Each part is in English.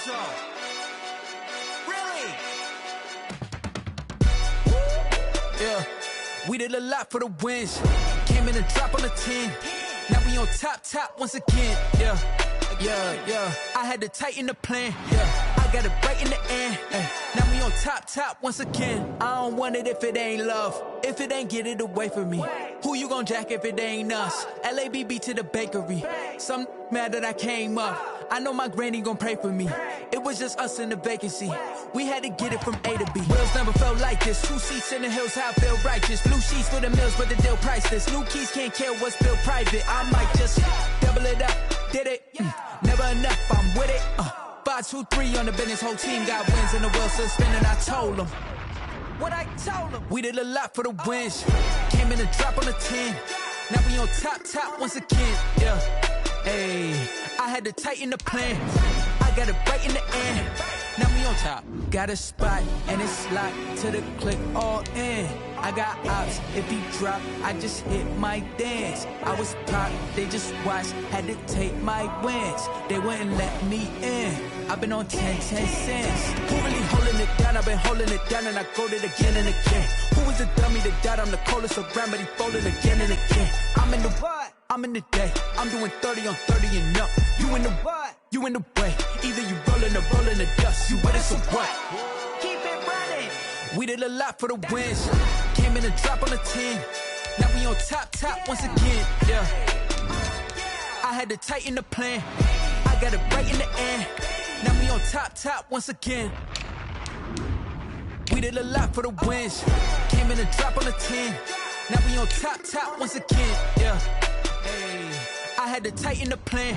zone. Really? Yeah, we did a lot for the wins. Came in and drop on the 10. Now we on top once again. Yeah. I had to tighten the plan. Yeah, I got it right in the end. Now we on top once again. I don't want it if it ain't love. If it ain't, get it away from me. Who you gon' jack if it ain't us? LABB to the bakery. Some mad that I came up. I know my granny gon' pray for me. It was just us in the vacancy. We had to get it from A to B. Wheels never felt like this. 2 seats in the hills, how I feel righteous. Blue sheets for the mills, but the deal priceless. New keys can't care what's built private. I might just double it up. Did it? Never enough, I'm with it. 5, 2, 3 on the business. Whole team got wins and the wheels still spinning. I told them what I told them. We did a lot for the wins. Came in and drop on the 10. Now we on top once again. Yeah. Hey, I had to tighten the plan. I got it right in the end. Now we on top. Got a spot and it's locked to the click all in. I got ops, if he drop, I just hit my dance. I was popped, they just watched, had to take my wins. They wouldn't let me in. I've been on 10 cents. Who really holding it down? I've been holding it down and I go it again and again. Who was the dummy that died? I'm the coldest around, but he folded again and again. I'm in the what? I'm in the day. I'm doing 30 on 30 and up. You in the what? You in the way. Either you rolling or rolling the dust. You with it, so what? Keep it running. We did a lot for the wins. Came in and drop on the 10. Now we on top once again. Yeah. I had to tighten the plan. I got it right in the end. Now we on top once again. We did a lot for the wins. Came in and drop on the 10. Now we on top once again. Yeah. Hey, I had to tighten the plan.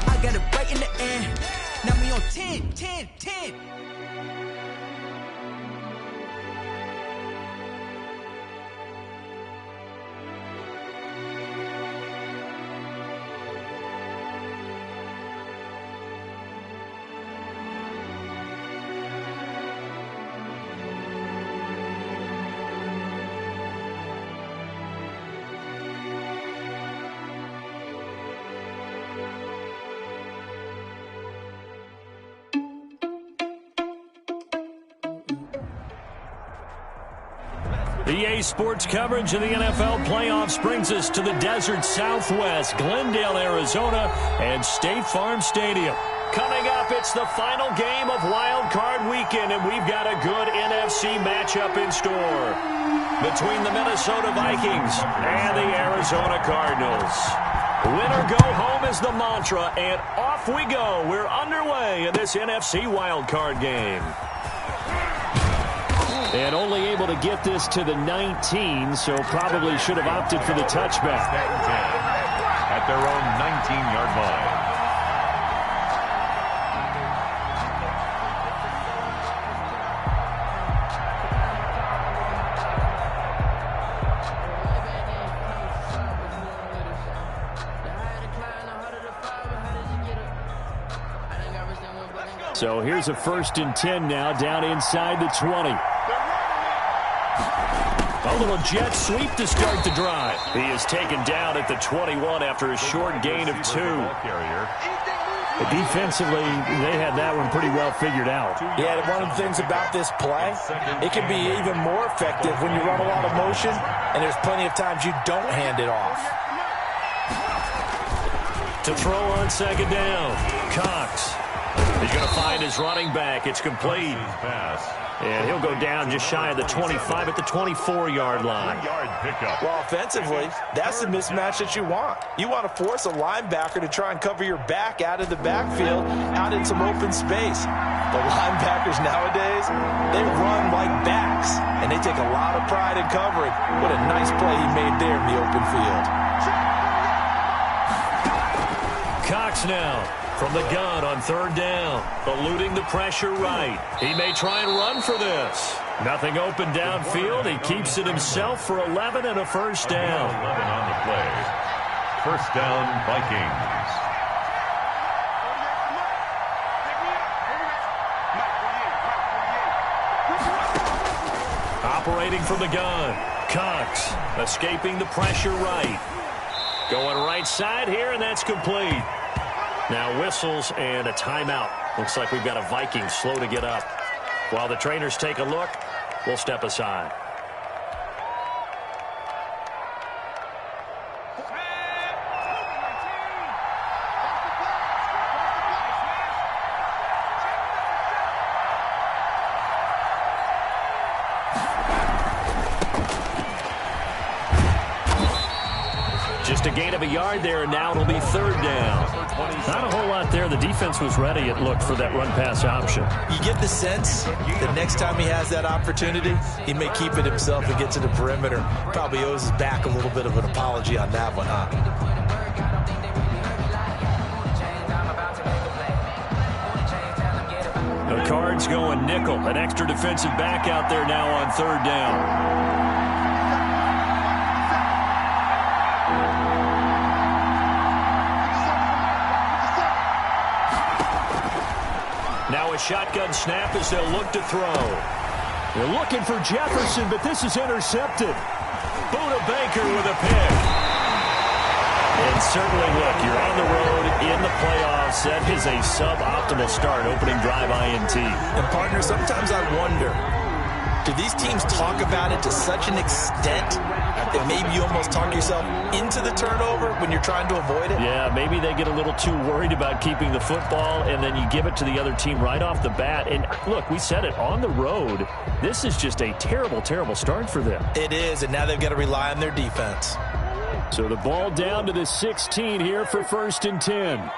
I got it right in the end. Now we on 10. EA Sports coverage of the NFL playoffs brings us to the desert Southwest, Glendale, Arizona, and State Farm Stadium. Coming up, it's the final game of Wild Card Weekend, and we've got a good NFC matchup in store between the Minnesota Vikings and the Arizona Cardinals. Win or go home is the mantra, and off we go. We're underway in this NFC Wild Card game. And only able to get this to the 19, so probably should have opted for the touchback. At their own 19-yard line. So here's a 1st and 10 now, down inside the 20. A little jet sweep to start the drive. He is taken down at the 21 after a short gain of 2. Defensively, they had that one pretty well figured out. Yeah, one of the things about this play, it can be even more effective when you run a lot of motion, and there's plenty of times you don't hand it off. To throw on 2nd down, Cox. He's going to find his running back. It's complete. And he'll go down just shy of the 25 at the 24-yard line. Well, offensively, that's the mismatch that you want. You want to force a linebacker to try and cover your back out of the backfield, out in some open space. The linebackers nowadays, they run like backs, and they take a lot of pride in covering. What a nice play he made there in the open field. Cox now. From the gun on 3rd down, eluding the pressure right. He may try and run for this. Nothing open downfield. He keeps it himself for 11 and a 1st down. 11 on the play. 1st down, Vikings. Operating from the gun, Cox escaping the pressure right. Going right side here, and that's complete. Now whistles and a timeout. Looks like we've got a Viking slow to get up. While the trainers take a look, we'll step aside. Just a gain of a yard there, and now it'll be third down. Not a whole lot there. The defense was ready, it looked, for that run-pass option. You get the sense that next time he has that opportunity, he may keep it himself and get to the perimeter. Probably owes his back a little bit of an apology on that one, huh? The Cards going nickel. An extra defensive back out there now on third down. Now a shotgun snap as they'll look to throw. They're looking for Jefferson, but this is intercepted. Buda Baker with a pick. And certainly, look, you're on the road in the playoffs. That is a suboptimal start, opening drive INT. And, partner, sometimes I wonder, do these teams talk about it to such an extent that maybe you almost talk yourself into the turnover when you're trying to avoid it? Yeah, maybe they get a little too worried about keeping the football, and then you give it to the other team right off the bat. And, look, we said it, on the road, this is just a terrible, terrible start for them. It is, and now they've got to rely on their defense. So the ball down to the 16 here for 1st and 10.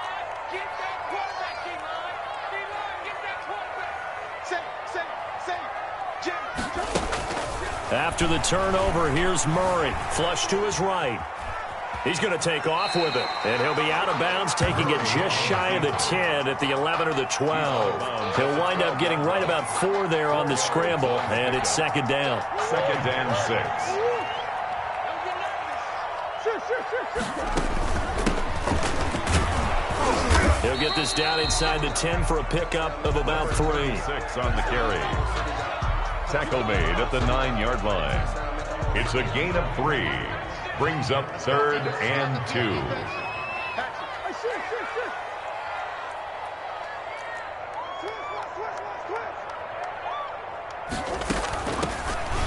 After the turnover, here's Murray. Flush to his right. He's going to take off with it. And he'll be out of bounds, taking it just shy of the 10 at the 11 or the 12. He'll wind up getting right about 4 there on the scramble, and it's second down. 2nd and 6. He'll get this down inside the 10 for a pickup of about 3. 6 on the carry. Tackle made at the 9-yard line. It's a gain of 3. Brings up 3rd and 2.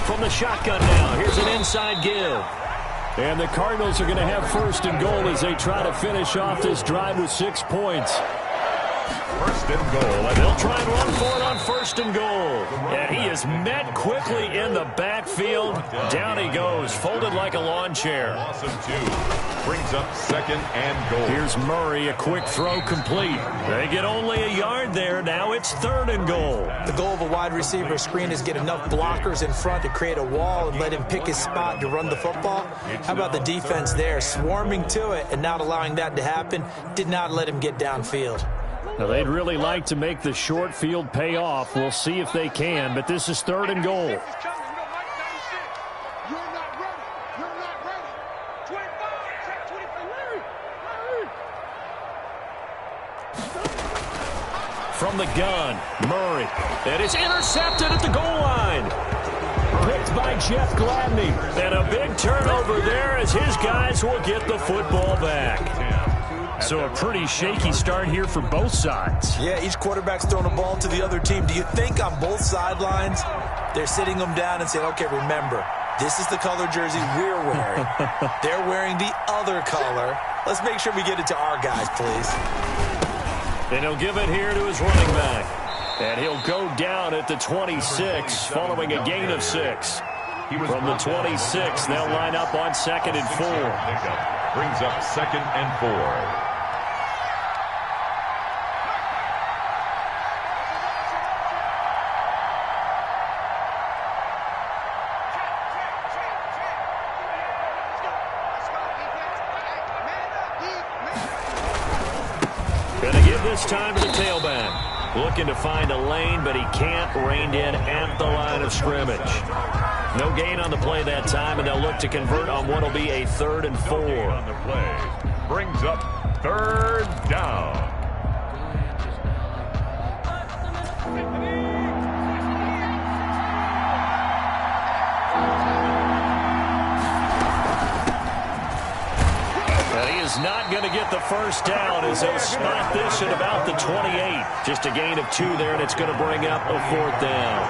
From the shotgun now, here's an inside give. And the Cardinals are going to have 1st and goal as they try to finish off this drive with 6 points. 1st and goal. And they'll try and run for it on 1st and goal. And he is met quickly in the backfield. Down he goes, folded like a lawn chair. Awesome 2. Brings up 2nd and goal. Here's Murray, a quick throw complete. They get only a yard there. Now it's 3rd and goal. The goal of a wide receiver screen is get enough blockers in front to create a wall and let him pick his spot to run the football. How about the defense there, swarming to it and not allowing that to happen? Did not let him get downfield. Now, they'd really like to make the short field pay off. We'll see if they can, but this is 3rd and goal. From the gun, Murray. And it's intercepted at the goal line. Picked by Jeff Gladney. And a big turnover there as his guys will get the football back. So a pretty shaky start here for both sides. Yeah, each quarterback's throwing a ball to the other team. Do you think on both sidelines they're sitting them down and saying, okay, remember, this is the color jersey we're wearing. They're wearing the other color. Let's make sure we get it to our guys, please. And he'll give it here to his running back. And he'll go down at the 26 following a gain of 6. From the 26, they'll line up on 2nd and 4. Brings up 2nd and 4. This time to the tailback. Looking to find a lane, but he can't. Reined in at the line of scrimmage. No gain on the play that time, and they'll look to convert on what will be a 3rd and 4. On the play. Brings up 3rd down. And he is not going to get the first down as they'll spot this at about the 28. Just a gain of 2 there, and it's going to bring up a 4th down.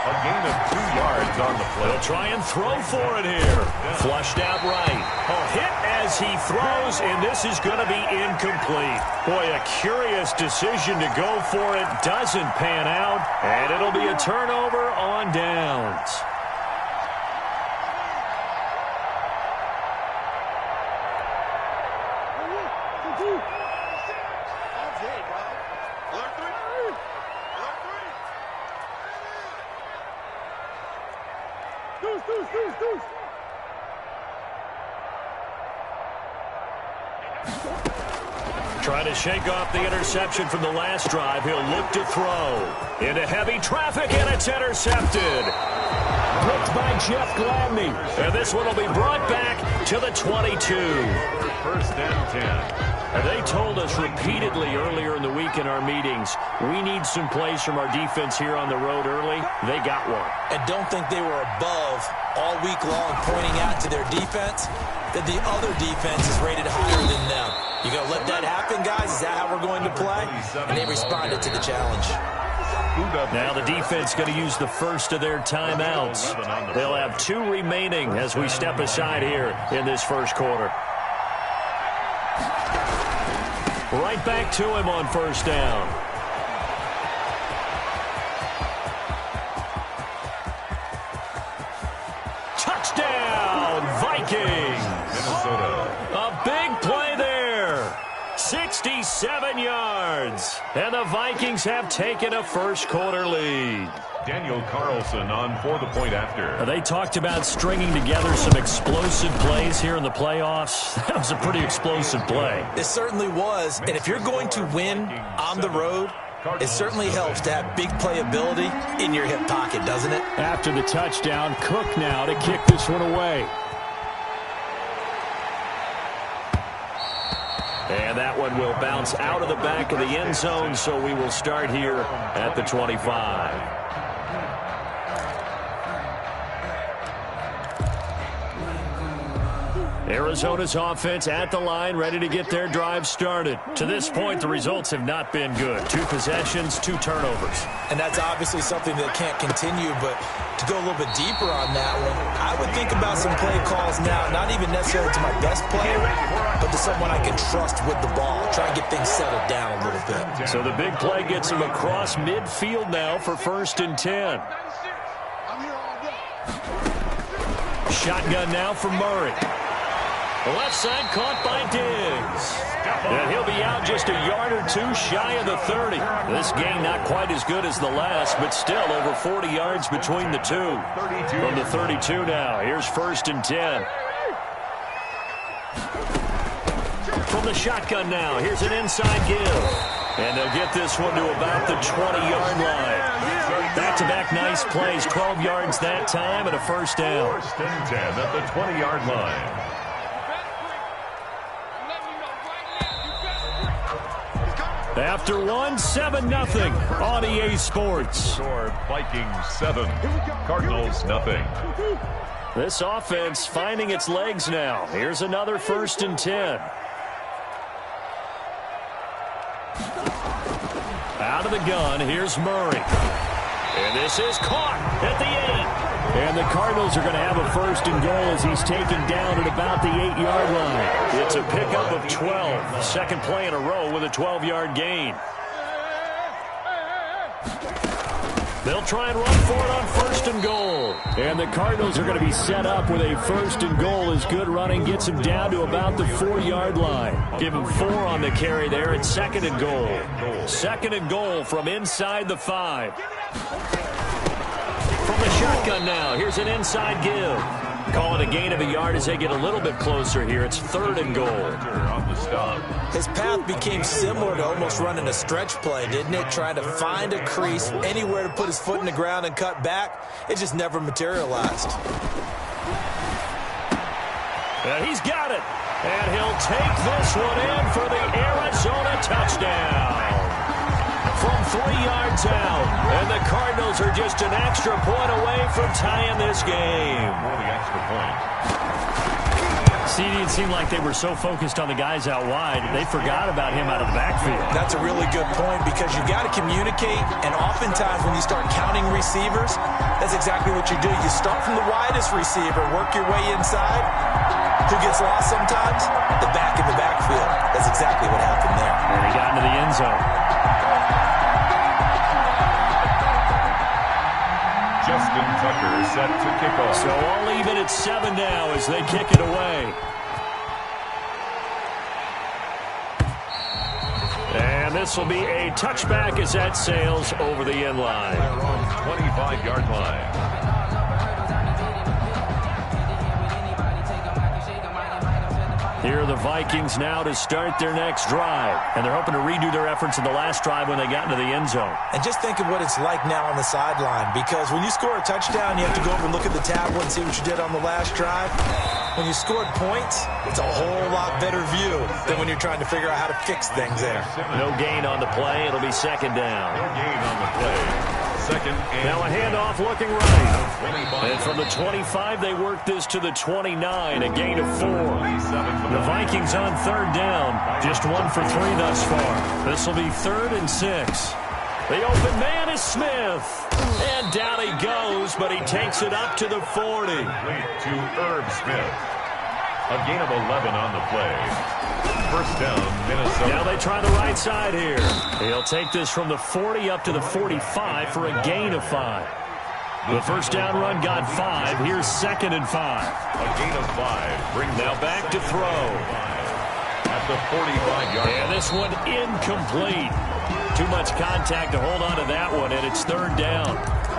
A gain of 2 yards on the play. They'll try and throw for it here. Flushed out right. A hit as he throws, and this is going to be incomplete. Boy, a curious decision to go for it. Doesn't pan out, and it'll be a turnover on downs. Trying to shake off the interception from the last drive. He'll look to throw. Into heavy traffic, and it's intercepted. Picked by Jeff Gladney. And this one will be brought back to the 22. First and 10. They told us repeatedly earlier in the week in our meetings, we need some plays from our defense here on the road early. They got one. And don't think they were above all week long pointing out to their defense that the other defense is rated higher than them. You going to let that happen, guys? Is that how we're going to play? And they responded to the challenge. Now the defense going to use the first of their timeouts. They'll have 2 remaining as we step aside here in this first quarter. Right back to him on first down. Touchdown, Vikings! Minnesota. A big play there. 67 yards. And the Vikings have taken a first quarter lead. Daniel Carlson on for the point after. They talked about stringing together some explosive plays here in the playoffs. That was a pretty explosive play. It certainly was. And if you're going to win on the road, it certainly helps to have big playability in your hip pocket, doesn't it? After the touchdown, Cook now to kick this one away. And that one will bounce out of the back of the end zone, so we will start here at the 25. Arizona's offense at the line, ready to get their drive started. To this point, the results have not been good. 2 possessions, 2 turnovers. And that's obviously something that can't continue, but to go a little bit deeper on that one, I would think about some play calls now, not even necessarily to my best player, but to someone I can trust with the ball. Try and get things settled down a little bit. So the big play gets him across midfield now for first and 10. Shotgun now for Murray. Left side caught by Diggs. And he'll be out just a yard or 2 shy of the 30. This game not quite as good as the last, but still over 40 yards between the 2. From the 32 now, here's first and 10. From the shotgun now, here's an inside give. And they'll get this one to about the 20-yard line. Back-to-back nice plays, 12 yards that time and a first down. First and 10 at the 20-yard line. After 1, 7-0 on EA Sports. Score Vikings 7, Cardinals nothing. This offense finding its legs now. Here's another first and 10. Out of the gun, here's Murray. And this is caught at the 8. And the Cardinals are going to have a first and goal as he's taken down at about the 8-yard line. It's a pickup of 12. Second play in a row with a 12-yard gain. They'll try and run for it on first and goal. And the Cardinals are going to be set up with a first and goal as good running gets them down to about the 4-yard line. Give him 4 on the carry there at second and goal. Second and goal from inside the 5. From the shotgun now, here's an inside give. Call it a gain of a yard as they get a little bit closer here. It's third and goal. On the stop. His path became similar to almost running a stretch play, didn't it? Trying to find a crease, anywhere to put his foot in the ground and cut back. It just never materialized. And he's got it. And he'll take this one in for the Arizona touchdown. From 3 yards out. And the Cardinals are just an extra point away from tying this game. For the extra point. See, it seemed like they were so focused on the guys out wide, they forgot about him out of the backfield. That's a really good point because you got to communicate, and oftentimes when you start counting receivers, that's exactly what you do. You start from the widest receiver, work your way inside. Who gets lost sometimes? The back in the backfield. That's exactly what happened there. And he got into the end zone. Justin Tucker set to kick off. So all even at 7 now as they kick it away. And this will be a touchback as that sails over the end line. They're on 25-yard line. Here are the Vikings now to start their next drive. And they're hoping to redo their efforts in the last drive when they got into the end zone. And just think of what it's like now on the sideline, because when you score a touchdown, you have to go over and look at the tablet and see what you did on the last drive. When you scored points, it's a whole lot better view than when you're trying to figure out how to fix things there. No gain on the play. It'll be second down. No gain on the play. Second and now a handoff looking right. And from the 25, they work this to the 29, a gain of 4. The Vikings on third down, just 1 for 3 thus far. This will be 3rd and 6. The open man is Smith. And down he goes, but he takes it up to the 40. to Irv Smith. A gain of 11 on the play. First down, Minnesota. Now they try the right side here. He'll take this from the 40 up to the 45 for a gain of 5. The first down run got 5. Here's 2nd and 5. A gain of 5. Brings now back to throw. At the 45-yard line. And this one incomplete. Too much contact to hold on to that one, and it's 3rd down.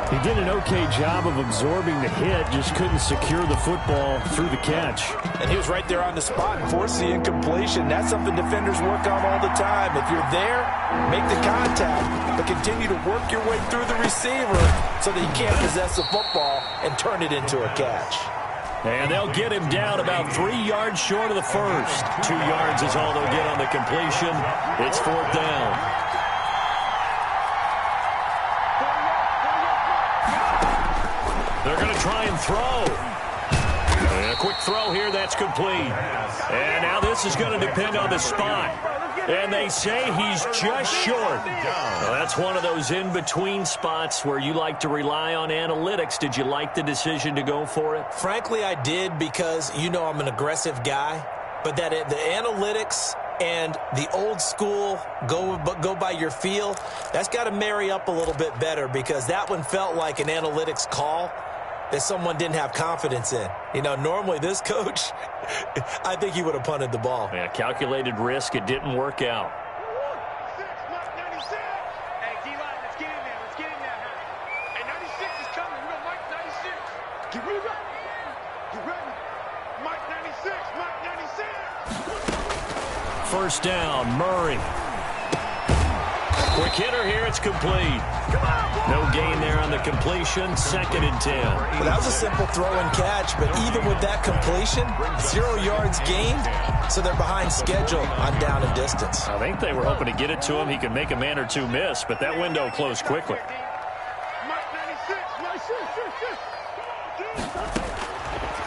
He did an okay job of absorbing the hit, just couldn't secure the football through the catch. And he was right there on the spot and forced the incompletion. That's something defenders work on all the time. If you're there, make the contact, but continue to work your way through the receiver so that he can't possess the football and turn it into a catch. And they'll get him down about 3 yards short of the first. 2 yards is all they'll get on the completion. It's 4th down. They're going to try and throw. And a quick throw here, that's complete. And now this is going to depend on the spot. And they say he's just short. Well, that's one of those in-between spots where you like to rely on analytics. Did you like the decision to go for it? Frankly, I did, because you know I'm an aggressive guy. But that the analytics and the old school go by your feel, that's got to marry up a little bit better, because that one felt like an analytics call that someone didn't have confidence in. You know, normally this coach, I think he would have punted the ball. Yeah, calculated risk. It didn't work out. Hey, D-line, let's get in there. Let's get in there. Hey, 96 is coming. We got Mike 96. Get ready. Get ready. Mike 96. Mike 96. First down, Murray. Quick hitter here, it's complete. No gain there on the completion, 2nd and 10. Well, that was a simple throw and catch, but even with that completion, 0 yards gained, so they're behind schedule on down and distance. I think they were hoping to get it to him. He could make a man or two miss, but that window closed quickly. Mike 96.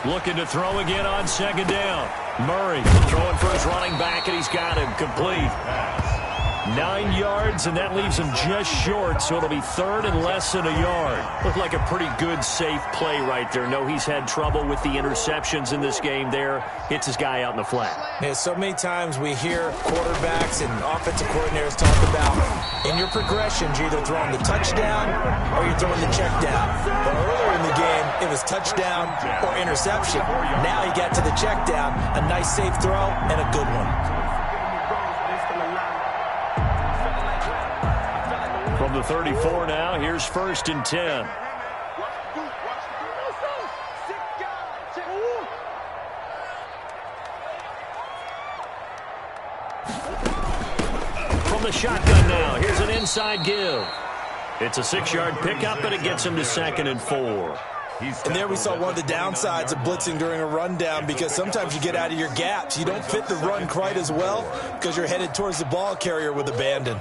Looking to throw again on 2nd down. Murray throwing for his running back, and he's got him complete. 9 yards, and that leaves him just short, so it'll be 3rd and less than a yard. Looked like a pretty good, safe play right there. No, he's had trouble with the interceptions in this game there. Hits his guy out in the flat. Yeah, so many times we hear quarterbacks and offensive coordinators talk about, in your progressions, you're either throwing the touchdown or you're throwing the check down. But earlier in the game, it was touchdown or interception. Now he got to the check down, a nice safe throw, and a good one. From the 34 now, here's 1st and 10. From the shotgun now, here's an inside give. It's a 6-yard pickup, and it gets him to 2nd and 4. And there we saw one of the downsides of blitzing during a rundown, because sometimes you get out of your gaps. You don't fit the run quite as well because you're headed towards the ball carrier with abandon.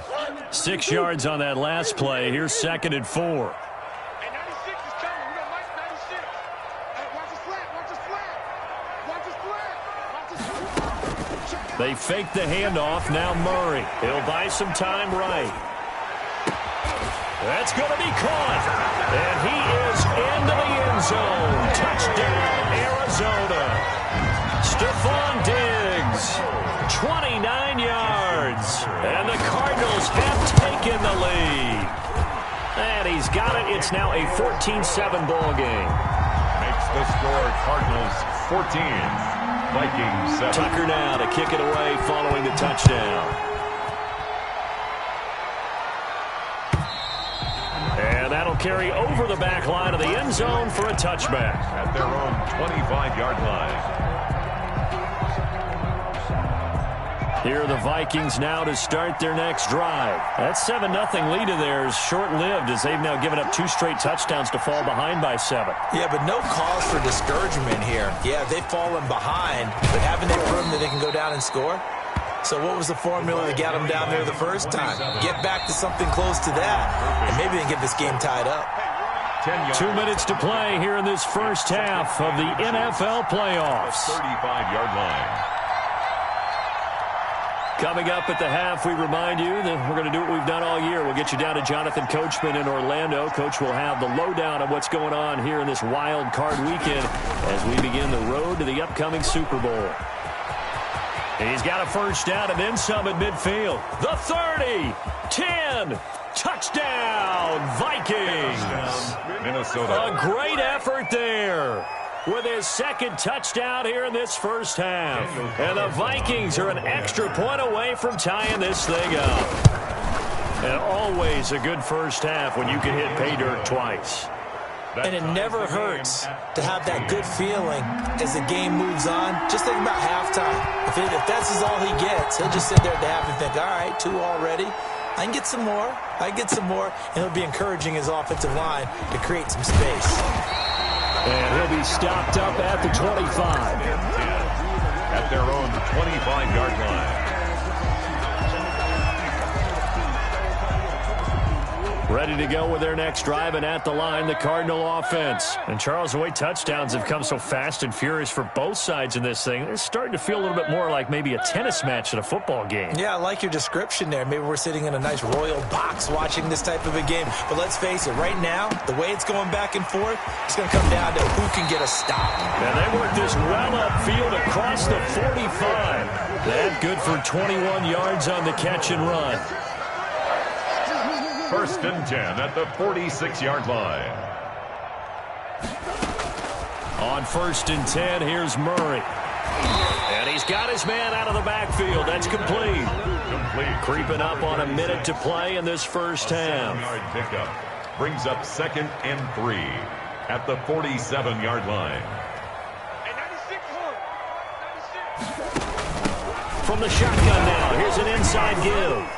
6 yards on that last play. Here's 2nd and 4. Hey, 96 is coming. We got Mike 96. Hey, watch his flat. Watch his flat. Watch his flat. They fake the handoff. Now Murray. He'll buy some time right. That's going to be caught. And he is into the end zone. Touchdown, Arizona. Stephon Diggs, 29 yards. And the Cardinals have taken the lead. And he's got it. It's now a 14-7 ball game. Makes the score Cardinals 14, Vikings 7. Tucker now to kick it away following the touchdown. And that'll carry over the back line of the end zone for a touchback. At their own 25-yard line. Here are the Vikings now to start their next drive. That 7-0 lead of theirs short-lived as they've now given up 2 straight touchdowns to fall behind by 7. Yeah, but no cause for discouragement here. Yeah, they've fallen behind, but haven't they proven that they can go down and score? So what was the formula that got them down there the first time? Get back to something close to that, and maybe they can get this game tied up. 2 minutes to play here in this first half of the NFL playoffs. 35-yard line. Coming up at the half, we remind you that we're going to do what we've done all year. We'll get you down to Jonathan Coachman in Orlando. Coach will have the lowdown of what's going on here in this wild card weekend as we begin the road to the upcoming Super Bowl. He's got a first down and then some at midfield. The 30, 10, touchdown, Vikings. Minnesota. A great effort there with his second touchdown here in this first half. And the Vikings are an extra point away from tying this thing up. And always a good first half when you can hit pay dirt twice. And it never hurts to have that good feeling as the game moves on. Just think about halftime. If that's all he gets, he'll just sit there at the half and think, all right, 2 already. I can get some more. I can get some more. And he'll be encouraging his offensive line to create some space. And he'll be stopped up at the 25. At their own 25-yard line. Ready to go with their next drive, and at the line, the Cardinal offense. And Charles, the way touchdowns have come so fast and furious for both sides in this thing, it's starting to feel a little bit more like maybe a tennis match at a football game. Yeah, I like your description there. Maybe we're sitting in a nice royal box watching this type of a game. But let's face it, right now, the way it's going back and forth, it's going to come down to who can get a stop. And they work this well upfield across the 45. That good for 21 yards on the catch and run. 1st and 10 at the 46-yard line. On 1st and 10, here's Murray. And he's got his man out of the backfield. That's complete. Creeping up on a minute to play in this first half. 7-yard pickup brings up 2nd and 3 at the 47-yard line. From the shotgun now, here's an inside give.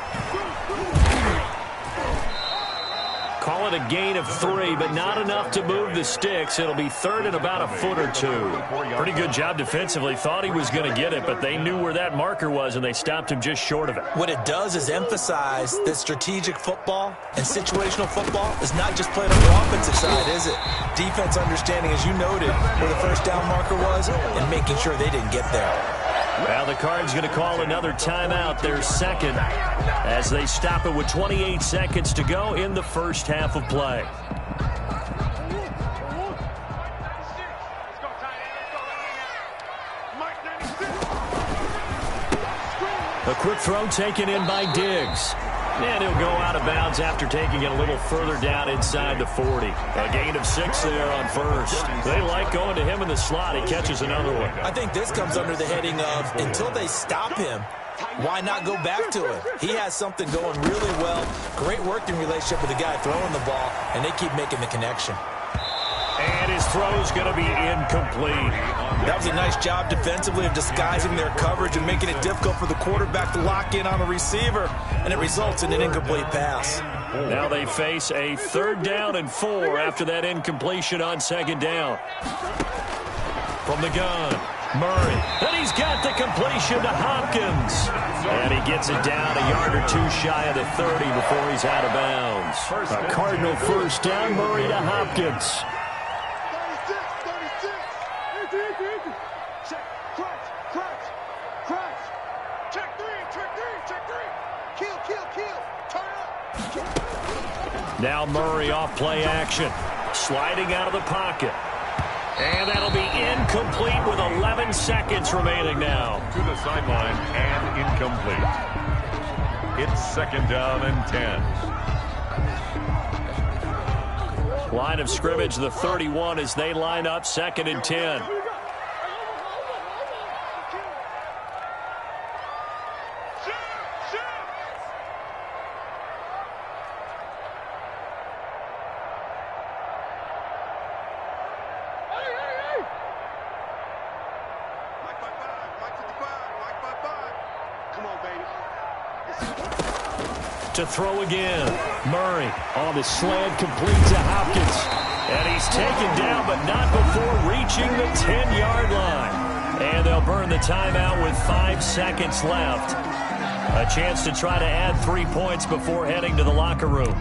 Call it a gain of 3, but not enough to move the sticks. It'll be 3rd and about a foot or 2. Pretty good job defensively. Thought he was going to get it, but they knew where that marker was, and they stopped him just short of it. What it does is emphasize that strategic football and situational football is not just played on the offensive side, is it? Defense understanding, as you noted, where the first down marker was and making sure they didn't get there. Well, the Cards going to call another timeout, their second, as they stop it with 28 seconds to go in the first half of play. A quick throw taken in by Diggs. And he'll go out of bounds after taking it a little further down inside the 40. A gain of 6 there on first. They like going to him in the slot. He catches another one. I think this comes under the heading of until they stop him, why not go back to it? He has something going really well. Great working relationship with the guy throwing the ball, and they keep making the connection. And his throw's going to be incomplete. That was a nice job defensively of disguising their coverage and making it difficult for the quarterback to lock in on a receiver, and it results in an incomplete pass. Now they face a 3rd down and 4 after that incompletion on 2nd down. From the gun, Murray. And he's got the completion to Hopkins. And he gets it down a yard or 2 shy of the 30 before he's out of bounds. A Cardinal first down, Murray to Hopkins. Now Murray off play action. Sliding out of the pocket. And that'll be incomplete with 11 seconds remaining now. To the sideline and incomplete. It's 2nd down and 10. Line of scrimmage, the 31 as they line up 2nd and 10. To throw again. Murray on the slant, complete to Hopkins. And he's taken down, but not before reaching the 10-yard line. And they'll burn the timeout with 5 seconds left. A chance to try to add 3 points before heading to the locker room.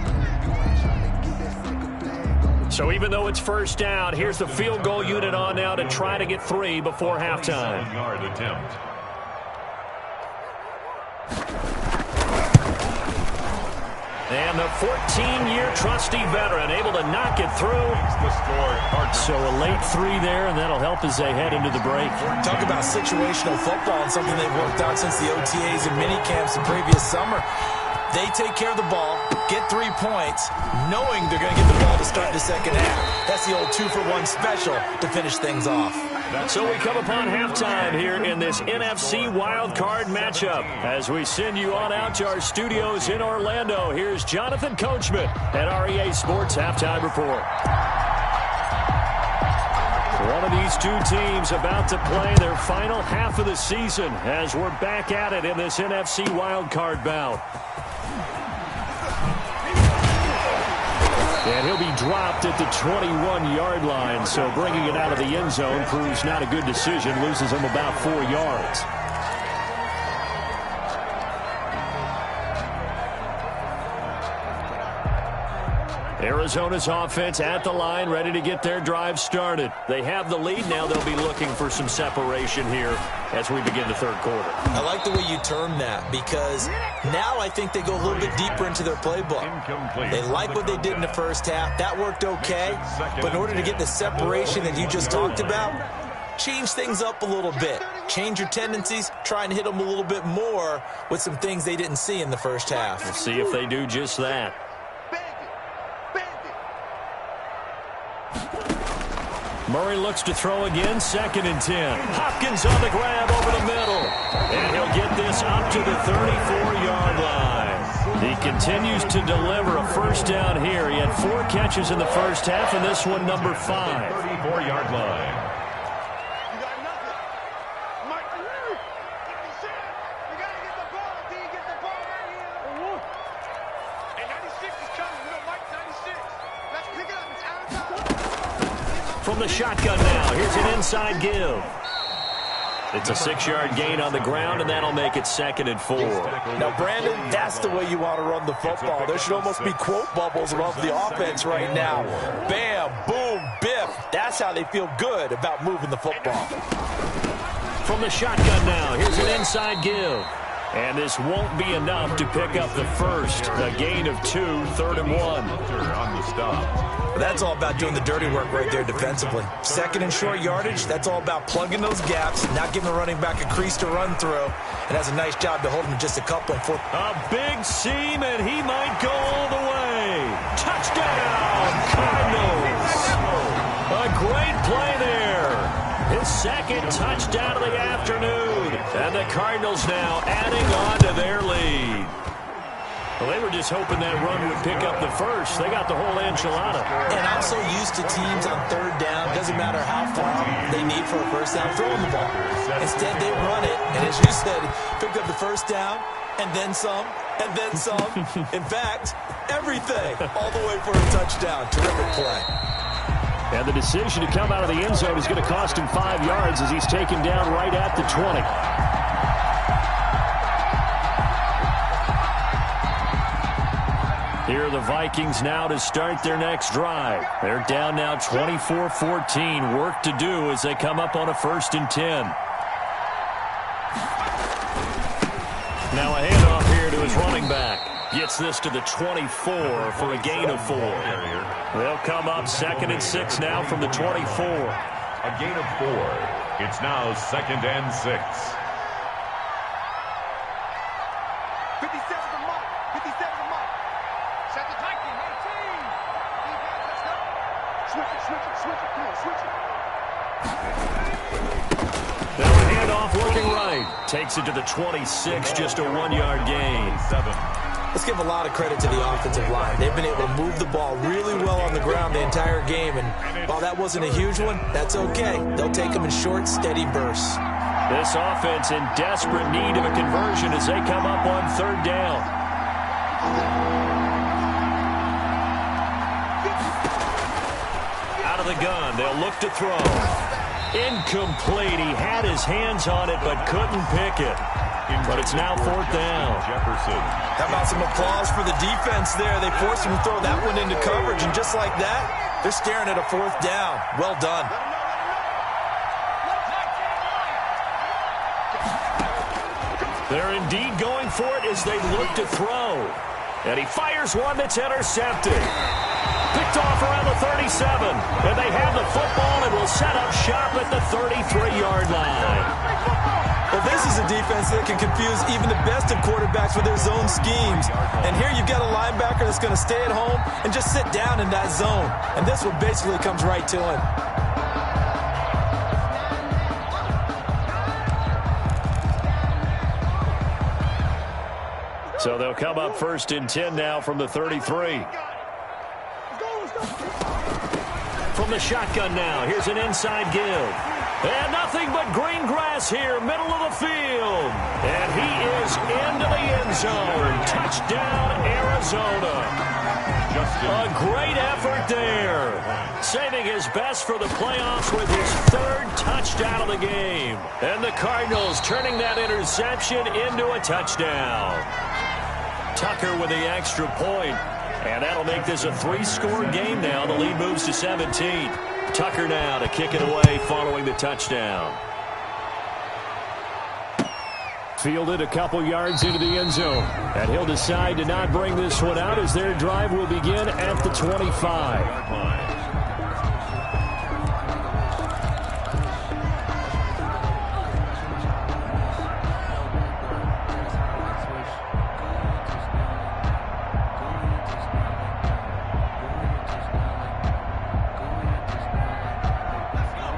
So even though it's 1st down, here's the field goal unit on now to try to get 3 before halftime. 7-yard attempt. And the 14-year trusty veteran able to knock it through. So a late 3 there, and that'll help as they head into the break. Talk about situational football and something they've worked out since the OTAs and mini camps the previous summer. They take care of the ball, get 3 points, knowing they're going to get the ball to start the second half. That's the old 2-for-1 special to finish things off. So we come upon halftime here in this NFC wildcard matchup. As we send you on out to our studios in Orlando, here's Jonathan Coachman at REA Sports Halftime Report. One of these two teams about to play their final half of the season as we're back at it in this NFC wildcard bout. And he'll be dropped at the 21-yard line, so bringing it out of the end zone proves not a good decision, loses him about 4 yards. Arizona's offense at the line, ready to get their drive started. They have the lead. Now they'll be looking for some separation here as we begin the 3rd quarter. I like the way you term that, because now I think they go a little bit deeper into their playbook. They like what they did in the 1st half. That worked okay. But in order to get the separation that you just talked about, change things up a little bit. Change your tendencies. Try and hit them a little bit more with some things they didn't see in the 1st half. We'll see if they do just that. Murray looks to throw again, 2nd and 10. Hopkins on the grab over the middle. And he'll get this up to the 34-yard line. He continues to deliver a 1st down here. He had 4 catches in the 1st half, and this one number 5. 34-yard line. From the shotgun now, here's an inside give. It's a 6-yard gain on the ground, and that'll make it 2nd and 4. Now, Brandon, that's the way you want to run the football. There should almost be quote bubbles above the offense right now. Bam, boom, biff. That's how they feel good about moving the football. From the shotgun now, here's an inside give. And this won't be enough to pick up the first. A gain of 2, 3rd and 1. On the stop. That's all about doing the dirty work right there defensively. 2nd and short yardage, that's all about plugging those gaps, not giving the running back a crease to run through, and has a nice job to hold him just a couple. A big seam, and he might go all the way. Touchdown, Cardinals. A great play there. His 2nd touchdown of the afternoon. And the Cardinals now adding on to their lead. Well, they were just hoping that run would pick up the first. They got the whole enchilada. And I'm so used to teams on 3rd down, doesn't matter how far they need for a 1st down, throwing the ball. Instead, they run it, and as you said, picked up the 1st down, and then some, and then some. In fact, everything, all the way for a touchdown. Terrific play. And the decision to come out of the end zone is going to cost him 5 yards as he's taken down right at the 20. Here are the Vikings now to start their next drive. They're down now 24-14. Work to do as they come up on a 1st and 10. Now a handoff here to his running back. Gets gets this to the 24 for a gain of 4. They'll come up 2nd and 6 now from the 24. A gain of 4. It's now 2nd and 6. 57 to Mike. 57 to Mike. Set the tight end. 18. Defense, let's go. Switch it. Come on, switch it. Now a handoff looking right. Takes it to the 26, just a 1-yard gain. Let's give a lot of credit to the offensive line. They've been able to move the ball really well on the ground the entire game, and while that wasn't a huge one, that's okay. They'll take them in short, steady bursts. This offense in desperate need of a conversion as they come up on 3rd down. Out of the gun, they'll look to throw. Incomplete. He had his hands on it but couldn't pick it. But it's now 4th down. Jefferson. How about some applause for the defense there? They forced him to throw that one into coverage, and just like that, they're staring at a 4th down. Well done. They're indeed going for it as they look to throw. And he fires one that's intercepted. Picked off around the 37. And they have the football and will set up shop at the 33-yard line. Well, this is a defense that can confuse even the best of quarterbacks with their zone schemes. And here you've got a linebacker that's going to stay at home and just sit down in that zone. And this one basically comes right to him. So they'll come up 1st and 10 now from the 33. From the shotgun now, here's an inside give. And nothing but green grass here, middle of the field. And he is into the end zone. Touchdown, Arizona. A great effort there. Saving his best for the playoffs with his 3rd touchdown of the game. And the Cardinals turning that interception into a touchdown. Tucker with the extra point. And that'll make this a 3-score game now. The lead moves to 17. Tucker now to kick it away following the touchdown. Fielded a couple yards into the end zone. And he'll decide to not bring this one out as their drive will begin at the 25.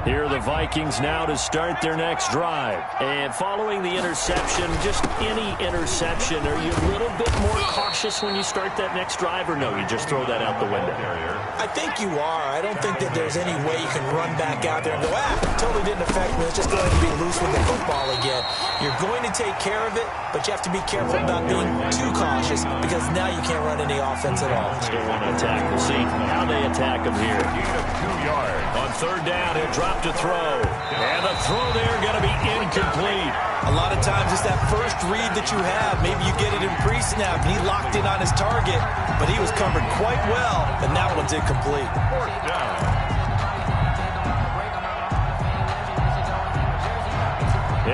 Here are the Vikings now to start their next drive. And following the interception, just any interception, are you a little bit more cautious when you start that next drive, or no, you just throw that out the window? I think you are. I don't think that there's any way you can run back out there and go, totally didn't affect me. Let's just go ahead and be loose with the football again. You're going to take care of it, but you have to be careful about being too cautious because now you can't run any offense at all. Still want to attack. We'll see how they attack him here. Gain of 2 yards. On 3rd down, he'll drop to throw. And the throw there going to be incomplete. A lot of times it's that first read that you have. Maybe you get it in pre-snap, and he locked in on his target, but he was covered quite well, and that one's incomplete. 4th down.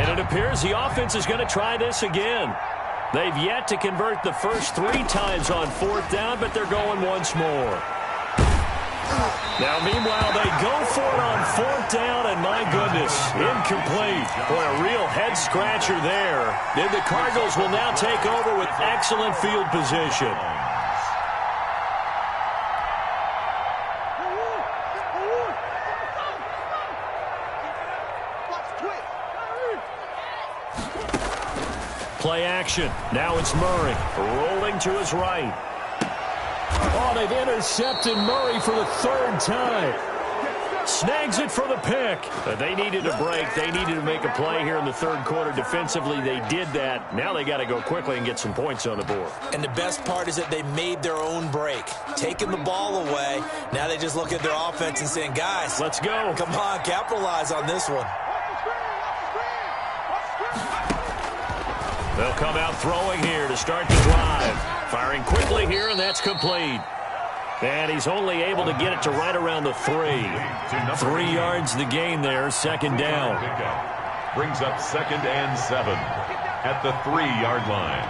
And it appears the offense is going to try this again. They've yet to convert the first 3 times on 4th down, but they're going once more. Now, meanwhile, they go for it on 4th down, and my goodness, incomplete. Boy, a real head-scratcher there. Then the Cardinals will now take over with excellent field position. Play action. Now it's Murray rolling to his right. Oh, they've intercepted Murray for the 3rd time. Snags it for the pick. They needed a break. They needed to make a play here in the 3rd quarter. Defensively, they did that. Now they got to go quickly and get some points on the board. And the best part is that they made their own break. Taking the ball away. Now they just look at their offense and saying, guys, let's go. Come on, capitalize on this one. They'll come out throwing here to start the drive. Firing quickly here, and that's complete. And he's only able to get it to right around the 3. 3 yards the gain there, 2nd down. Brings up 2nd and 7 at the 3-yard line.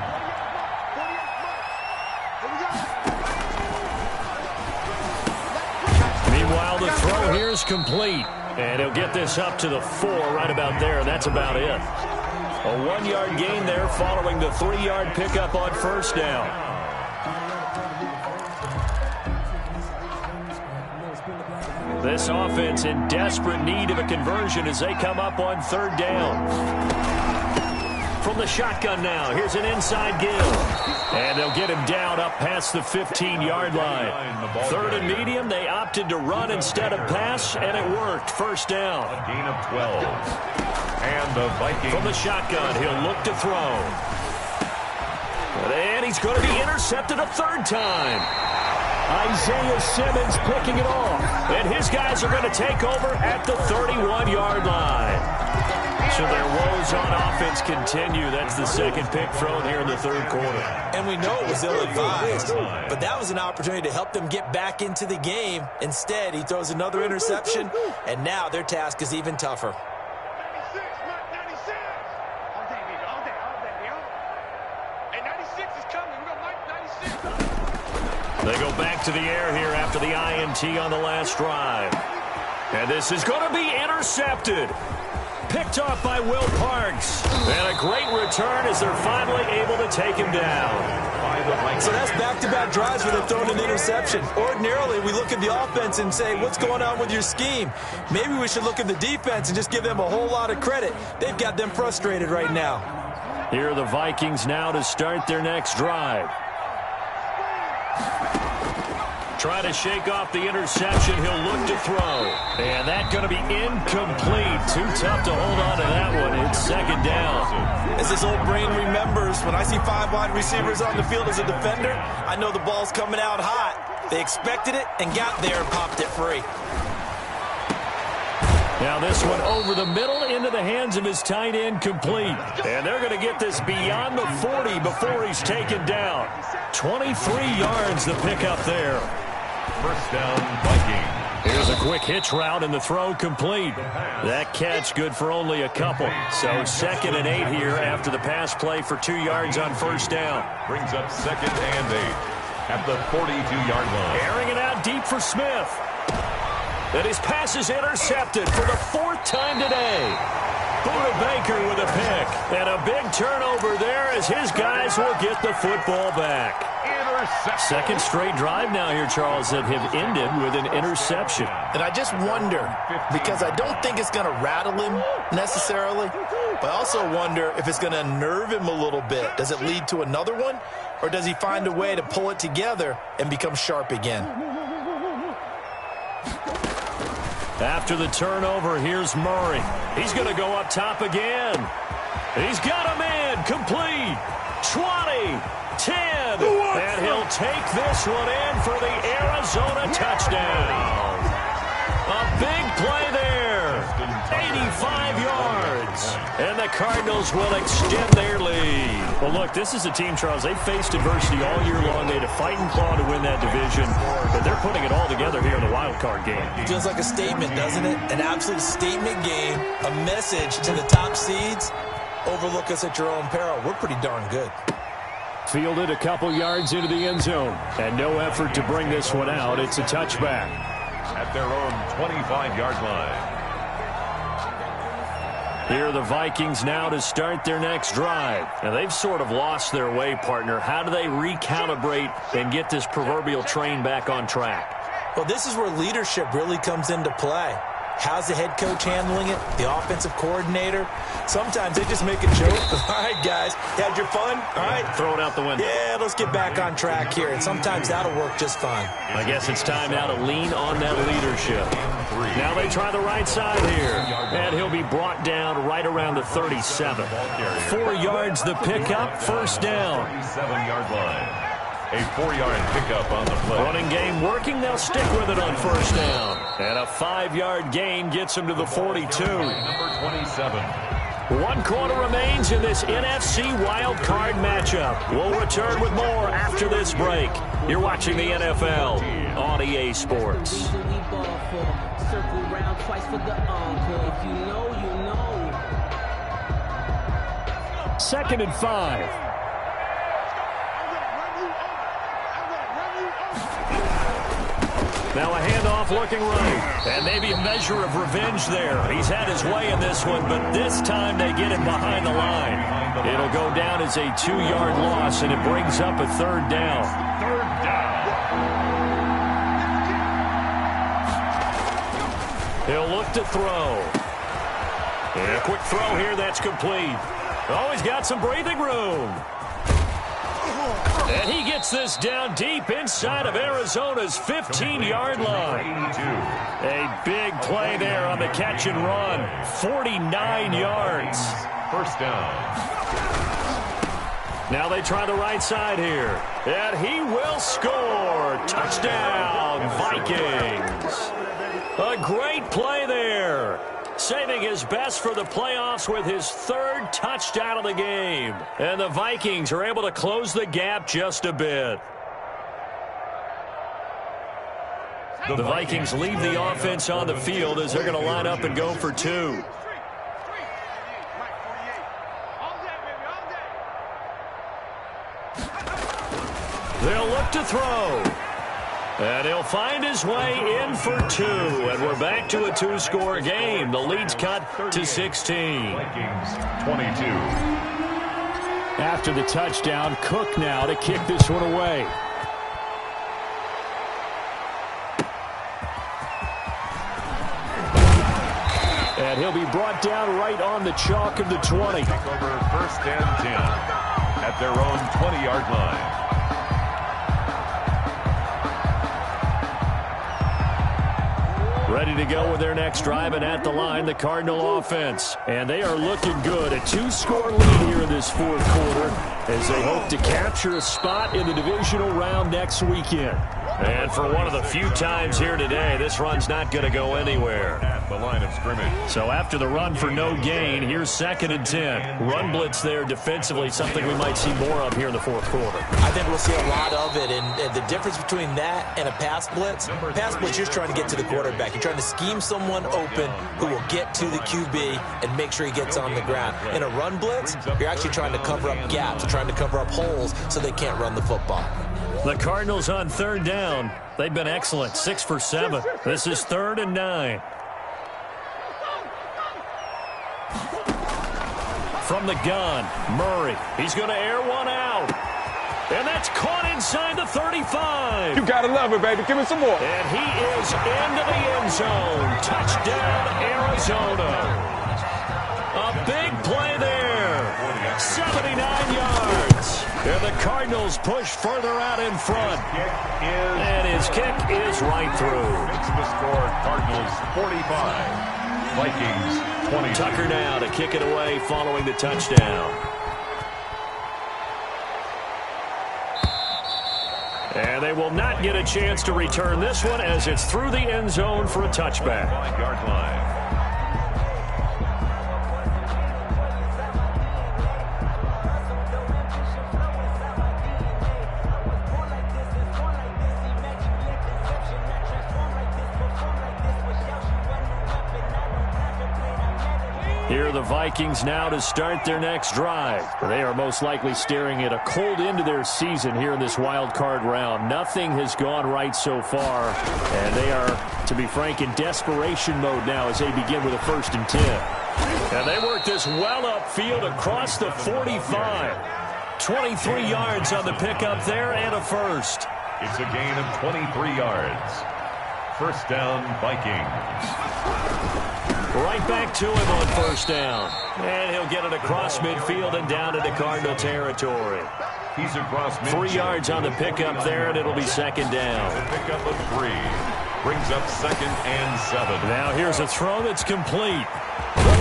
throw here is complete. And he'll get this up to the 4 right about there. That's about it. A 1-yard gain there following the 3-yard pickup on first down. This offense in desperate need of a conversion as they come up on 3rd down. From the shotgun now, here's an inside give. And they'll get him down up past the 15-yard line. 3rd and medium, they opted to run instead of pass, and it worked. First down. A gain of 12. And the Vikings. From the shotgun, he'll look to throw. And he's going to be intercepted a 3rd time. Isaiah Simmons picking it off. And his guys are going to take over at the 31-yard line. So their woes on offense continue. That's the 2nd pick thrown here in the 3rd quarter. And we know it was ill-advised, but that was an opportunity to help them get back into the game. Instead, he throws another interception, and now their task is even tougher. 96, Mike 96. All day, baby, all day, baby. Hey, 96 is coming. We got Mike 96. They go back to the air here after the INT on the last drive. And this is going to be intercepted. Picked off by Will Parks. And a great return as they're finally able to take him down. So that's back-to-back drives where they've thrown an interception. Ordinarily, we look at the offense and say, what's going on with your scheme? Maybe we should look at the defense and just give them a whole lot of credit. They've got them frustrated right now. Here are the Vikings now to start their next drive. Try to shake off the interception. He'll look to throw. And that's going to be incomplete. Too tough to hold on to that one. It's 2nd down. As this old brain remembers, when I see 5 wide receivers on the field as a defender, I know the ball's coming out hot. They expected it and got there and popped it free. Now this one over the middle into the hands of his tight end, complete. And they're going to get this beyond the 40 before he's taken down. 23 yards the pickup there. First down, Vikings. Here's a quick hitch route and the throw complete. That catch good for only a couple. So 2nd and 8 here after the pass play for 2 yards on first down. Brings up 2nd and 8 at the 42-yard line. Airing it out deep for Smith. And his pass is intercepted for the 4th time today. Buda Baker with a pick. And a big turnover there as his guys will get the football back. 2nd straight drive now here, Charles, that have ended with an interception. And I just wonder, because I don't think it's going to rattle him necessarily, but I also wonder if it's going to unnerve him a little bit. Does it lead to another one, or does he find a way to pull it together and become sharp again? After the turnover, here's Murray. He's going to go up top again. He's got a man complete. 20, 10. And he'll take this one in for the Arizona touchdown. A big play there. 85 yards. And the Cardinals will extend their lead. Well, look, this is a team, Charles. They faced adversity all year long. They had to fight and claw to win that division. But they're putting it all together here in the wild card game. Feels like a statement, doesn't it? An absolute statement game. A message to the top seeds. Overlook us at your own peril. We're pretty darn good. Fielded a couple yards into the end zone. And no effort to bring this one out. It's a touchback. At their own 25-yard line. Here are the Vikings now to start their next drive. Now, they've sort of lost their way, partner. How do they recalibrate and get this proverbial train back on track? Well, this is where leadership really comes into play. How's the head coach handling it? The offensive coordinator? Sometimes they just make a joke. All right, guys, you had your fun? All right. Throw it out the window. Yeah, let's get back on track here. And sometimes that'll work just fine. I guess it's time now to lean on that leadership. Now they try the right side here. And he'll be brought down right around the 37. 4 yards the pickup, first down. 37-yard line. A 4-yard pickup on the play. Running game working. They'll stick with it on first down. And a 5-yard gain gets him to the 42. Number 27. 1 quarter remains in this NFC wild card matchup. We'll return with more after this break. You're watching the NFL on EA Sports. Circle round twice for the encore. If you know, you know. 2nd and 5. Now a handoff looking right. And maybe a measure of revenge there. He's had his way in this one, but this time they get him behind the line. It'll go down as a 2-yard loss, and it brings up a 3rd down. He'll look to throw. And a quick throw here, that's complete. Oh, he's got some breathing room. And he gets this down deep inside of Arizona's 15-yard line. A big play there on the catch and run. 49 yards. First down. Now they try the right side here. And he will score. Touchdown, Vikings. A great play there. Saving his best for the playoffs with his 3rd touchdown of the game. And the Vikings are able to close the gap just a bit. The Vikings leave the offense on the field as they're going to line up and go for 2. They'll look to throw. And he'll find his way in for 2. And we're back to a 2-score game. The lead's cut to 16. Vikings 22. After the touchdown, Cook now to kick this one away. And he'll be brought down right on the chalk of the 20. Take over 1st and 10 at their own 20-yard line. Ready to go with their next drive, and at the line, the Cardinal offense. And they are looking good. A 2-score lead here in this 4th quarter as they hope to capture a spot in the divisional round next weekend. And for one of the few times here today, this run's not going to go anywhere. At the line of scrimmage. So after the run for no gain, here's 2nd and 10. Run blitz there defensively, something we might see more of here in the 4th quarter. I think we'll see a lot of it, and the difference between that and a pass blitz, you're trying to get to the quarterback. You're trying to scheme someone open who will get to the QB and make sure he gets on the ground. In a run blitz, you're actually trying to cover up gaps, you're trying to cover up holes so they can't run the football. The Cardinals on 3rd down. They've been excellent, 6 for 7. This is 3rd and 9. From the gun, Murray. He's going to air one out. And that's caught inside the 35. You got to love it, baby. Give me some more. And he is into the end zone. Touchdown, Arizona. A big play there. 79 yards. And the Cardinals push further out in front. And his kick is right through. Makes the score Cardinals 45. Vikings 20. Tucker now to kick it away following the touchdown. And they will not get a chance to return this one as it's through the end zone for a touchback. 9-yard line. Here are the Vikings now to start their next drive. They are most likely staring at a cold end to their season here in this wild card round. Nothing has gone right so far, and they are, to be frank, in desperation mode now as they begin with a 1st and 10. And they work this well upfield across the 45. 23 yards on the pickup there and a first. It's a gain of 23 yards. First down, Vikings. Right back to him on 1st down. And he'll get it across midfield and down into Cardinal territory. He's across midfield. 3 yards on the pickup there, and it'll be 2nd down. The pickup of 3. Brings up 2nd and 7. Now here's a throw that's complete. The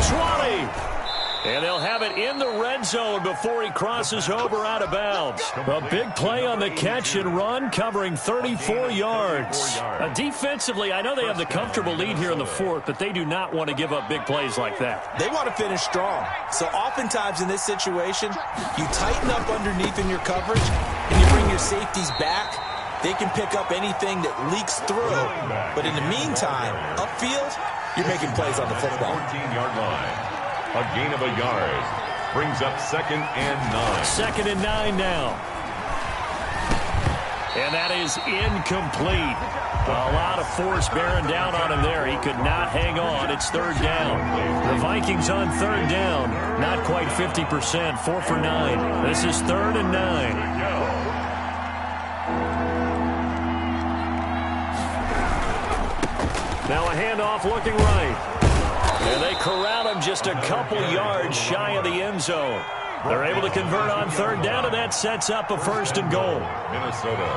20. And they'll have it in the red zone before he crosses over out of bounds. A big play on the catch and run, covering 34 yards. Defensively, I know they have the comfortable lead here in the 4th, but they do not want to give up big plays like that. They want to finish strong. So oftentimes in this situation, you tighten up underneath in your coverage, and you bring your safeties back. They can pick up anything that leaks through. But in the meantime, upfield, you're making plays on the football. 14-yard line. A gain of a yard. Brings up 2nd and 9. 2nd and 9 now. And that is incomplete. A lot of force bearing down on him there. He could not hang on. It's third down. The Vikings on third down. Not quite 50%. 4 for 9. This is 3rd and 9. Now a handoff looking right. And they corral him just a couple yards shy of the end zone. They're able to convert on third down, and that sets up a 1st and goal. Minnesota.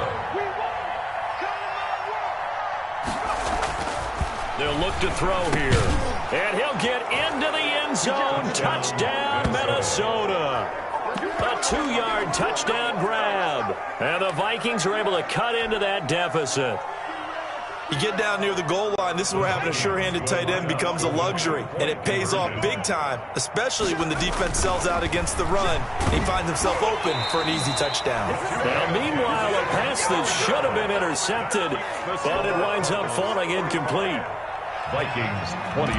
They'll look to throw here. And he'll get into the end zone. Touchdown, Minnesota. A 2-yard touchdown grab. And the Vikings are able to cut into that deficit. You get down near the goal line, this is where having a sure-handed tight end becomes a luxury, and it pays off big time, especially when the defense sells out against the run. He finds himself open for an easy touchdown. Now, meanwhile, a pass that should have been intercepted, but it winds up falling incomplete. Vikings 28.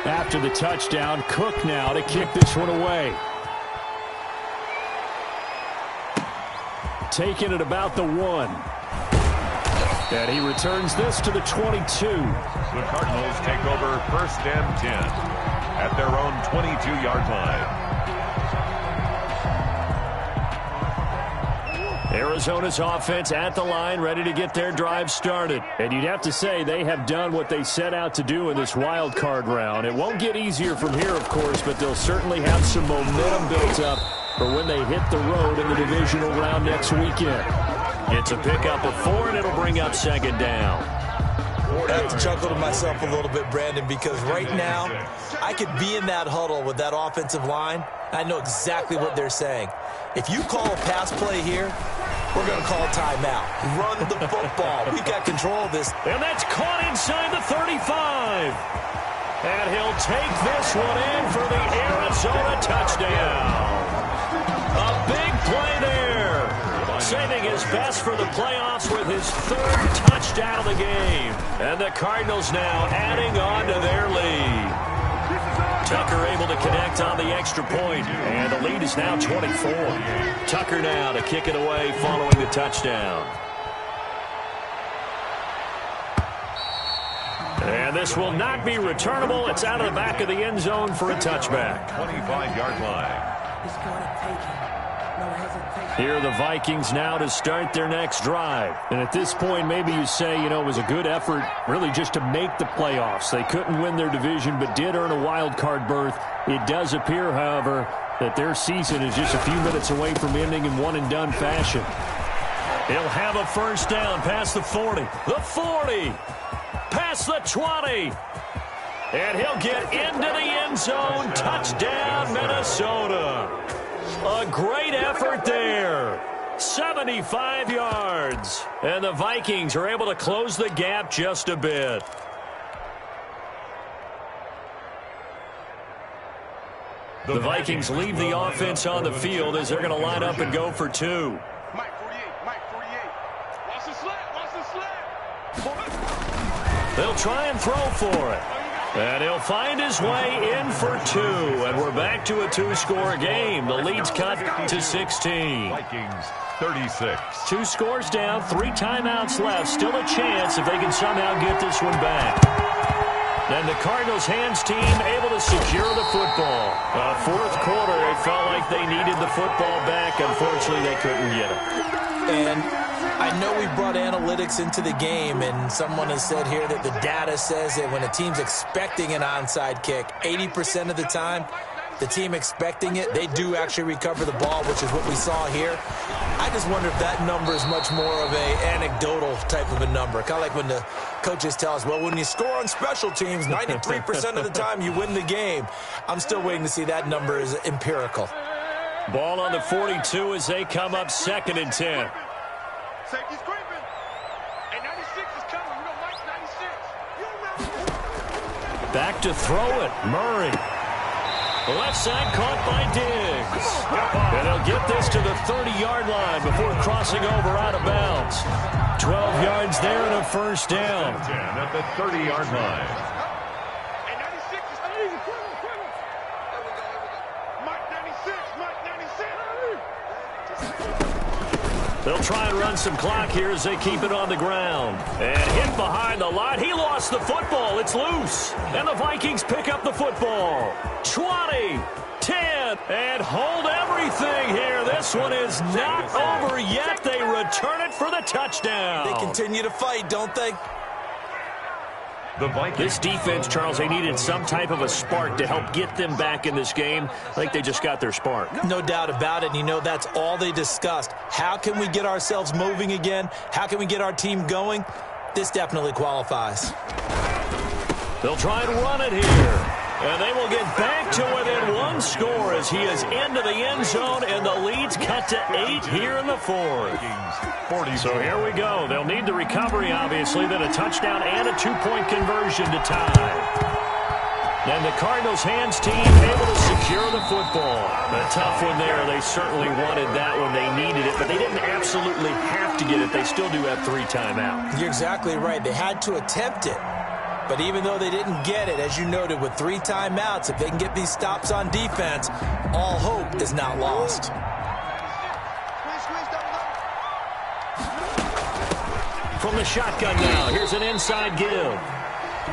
After the touchdown, Cook now to kick this one away. Taking it about the 1. And he returns this to the 22. The Cardinals take over 1st and 10 at their own 22-yard line. Arizona's offense at the line, ready to get their drive started. And you'd have to say they have done what they set out to do in this wild card round. It won't get easier from here, of course, but they'll certainly have some momentum built up for when they hit the road in the divisional round next weekend. It's a pickup of 4, and it'll bring up 2nd down. I have to chuckle to myself a little bit, Brandon, because right now I could be in that huddle with that offensive line. I know exactly what they're saying. If you call a pass play here, we're going to call timeout. Run the football. We've got control of this. And that's caught inside the 35. And he'll take this one in for the Arizona touchdown. A big play there. Saving his best for the playoffs with his 3rd touchdown of the game. And the Cardinals now adding on to their lead. Tucker able to connect on the extra point, and the lead is now 24. Tucker now to kick it away following the touchdown. And this will not be returnable. It's out of the back of the end zone for a touchback. 25-yard line. Here are the Vikings now to start their next drive. And at this point, maybe you say, it was a good effort really just to make the playoffs. They couldn't win their division, but did earn a wild card berth. It does appear, however, that their season is just a few minutes away from ending in one-and-done fashion. He'll have a 1st down past the 40. The 40. Past the 20. And he'll get into the end zone. Touchdown, Minnesota. A great effort there. 75 yards. And the Vikings are able to close the gap just a bit. The Vikings leave the offense on the field as they're going to line up and go for 2. Mike 48. Watch the slant. They'll try and throw for it. And he'll find his way in for 2. And we're back to a 2-score game. The lead's cut to 16. Vikings 36. 2 scores down, 3 timeouts left. Still a chance if they can somehow get this one back. Then the Cardinals hands team able to secure the football. 4th quarter, it felt like they needed the football back. Unfortunately, they couldn't get it. And I know we brought analytics into the game, and someone has said here that the data says that when a team's expecting an onside kick, 80% of the time, the team expecting it, they do actually recover the ball, which is what we saw here. I just wonder if that number is much more of a anecdotal type of a number. Kind of like when the coaches tell us, well, when you score on special teams, 93% of the time you win the game. I'm still waiting to see that number is empirical. Ball on the 42 as they come up 2nd and 10. Safety's creeping. And 96 is coming. We don't like 96. Back to throw it. Murray. Left side caught by Diggs. And he'll get this to the 30-yard line before crossing over out of bounds. 12 yards there and a 1st down. At the 30-yard line. And 96 is coming. Mike 96. They'll try and run some clock here as they keep it on the ground. And hit behind the line. He lost the football. It's loose. And the Vikings pick up the football. 20, 10, and hold everything here. This one is not over yet. They return it for the touchdown. They continue to fight, don't they? This defense, Charles, they needed some type of a spark to help get them back in this game. I think they just got their spark. No doubt about it. And you know, that's all they discussed. How can we get ourselves moving again? How can we get our team going? This definitely qualifies. They'll try and run it here. And they will get back to within one score as he is into the end zone, and the lead's cut to 8 here in the fourth. So here we go. They'll need the recovery, obviously, then a touchdown and a 2-point conversion to tie. And the Cardinals' hands team able to secure the football. A tough one there. They certainly wanted that when they needed it, but they didn't absolutely have to get it. They still do have 3 timeouts. You're exactly right. They had to attempt it. But even though they didn't get it, as you noted, with 3 timeouts, if they can get these stops on defense, all hope is not lost. From the shotgun now, here's an inside give.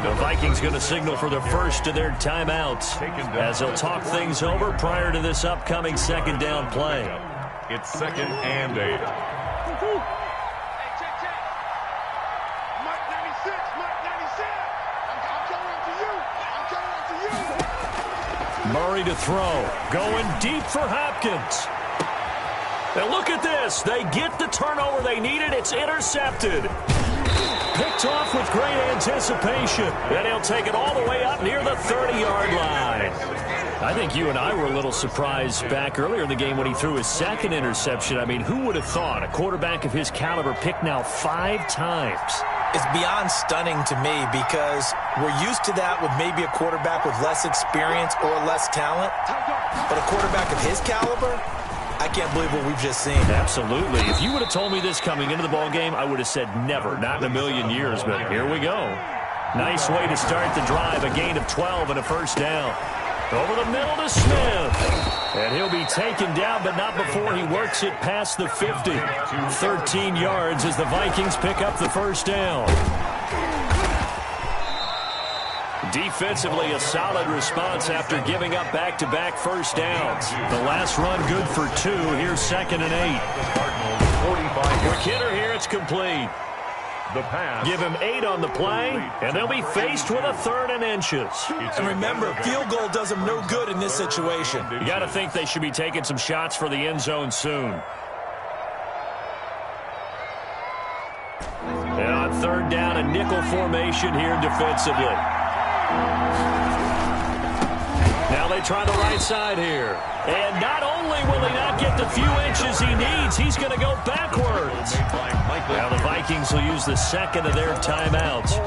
The Vikings going to signal for the first of their timeouts as they'll talk things over prior to this upcoming second down play. It's 2nd and 8. Murray to throw, going deep for Hopkins. And look at this. They get the turnover they needed. It's intercepted. Picked off with great anticipation. And he'll take it all the way up near the 30-yard line. I think you and I were a little surprised back earlier in the game when he threw his second interception. I mean, who would have thought a quarterback of his caliber picked now 5 times? It's beyond stunning to me because we're used to that with maybe a quarterback with less experience or less talent. But a quarterback of his caliber, I can't believe what we've just seen. Absolutely. If you would have told me this coming into the ball game, I would have said never, not in a million years. But here we go. Nice way to start the drive. A gain of 12 and a first down. Over the middle to Smith. And he'll be taken down, but not before he works it past the 50. 13 yards as the Vikings pick up the first down. Defensively, a solid response after giving up back-to-back first downs. The last run good for 2. Here's 2nd and 8. Quick hitter here. It's complete. The pass. Give him 8 on the play, and they'll be faced with a 3rd and inches. And remember, field goal does them no good in this situation. You got to think they should be taking some shots for the end zone soon. And on 3rd down, a nickel formation here defensively. Now they try the right side here. And not only will he not get the few inches he needs, he's going to go backwards. Now the Vikings will use the second of their timeouts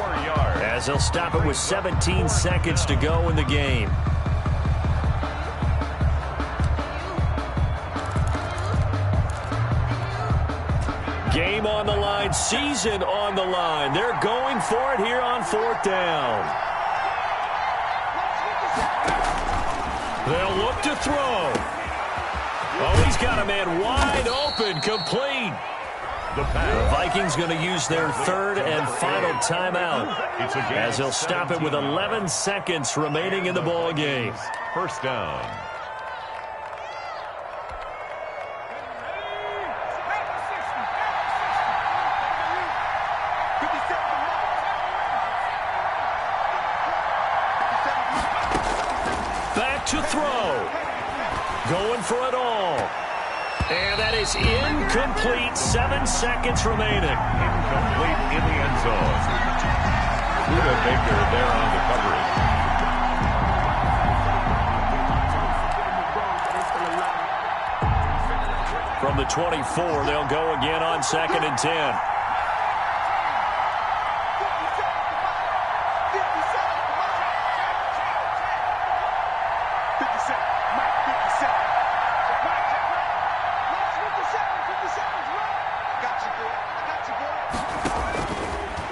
as they'll stop it with 17 seconds to go in the game. Game on the line, season on the line. They're going for it here on 4th down. They'll look to throw. Oh, he's got a man wide open, complete. The Vikings going to use their 3rd and final timeout as they'll stop it with 11 seconds remaining in the ball game. First down. Back to throw. Going for it all. And that is incomplete. 7 seconds remaining. Incomplete in the end zone. Luda Baker there on the coverage. From the 24, they'll go again on 2nd and 10.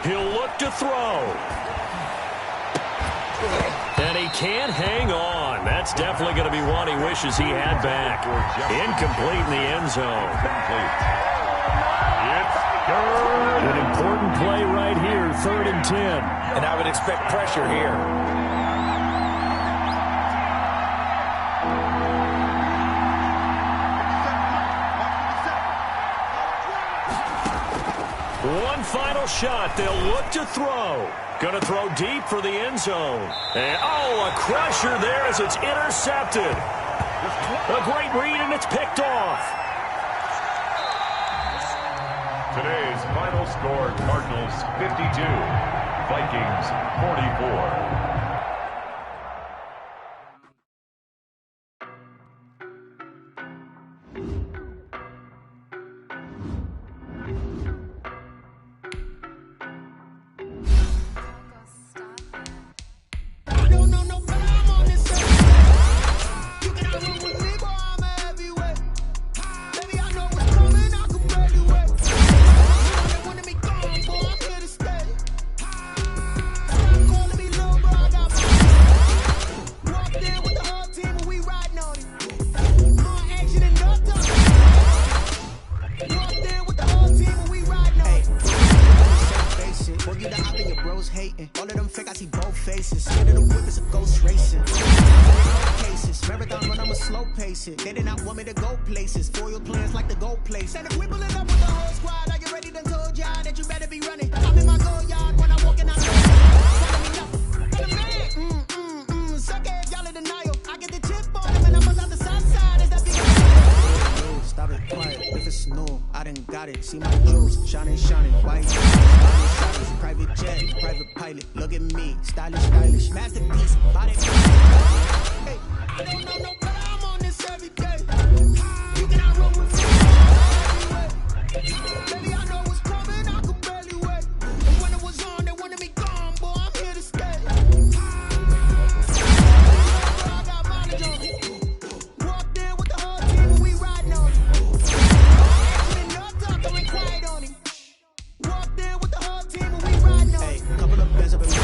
He'll look to throw. And he can't hang on. That's definitely going to be one he wishes he had back. Incomplete in the end zone. play right here, 3rd and 10. And I would expect pressure here. One final shot. They'll look to throw. Going to throw deep for the end zone. And, a crusher there as it's intercepted. A great read, and it's picked off. Today's final score, Cardinals 52, Vikings 44. They did not want me to go places. Foil plans like the gold place. And if we pull it up with the whole squad, are you ready to told y'all that you better be running? I'm in my go yard when I'm walking out. Suck it, y'all in denial. I get the chip on him and I bust out the south side. Is that big? Yo, stop it, quiet. If it's snow, I done got it. See my jewels, shining, white. Private jet, private pilot. Look at me, stylish. Masterpiece, body. Hey, I don't know nobody. Every day. You cannot run with me everywhere. Baby, I know what's coming, I could barely wait. And when it was on, they wanted me gone, boy, I'm here to stay. I got mileage on me. Walked in with the whole team and we riding on it. Actually, no talk, I went quiet on him. Walked in with the whole team and we riding on it. Hey, couple of bands up in my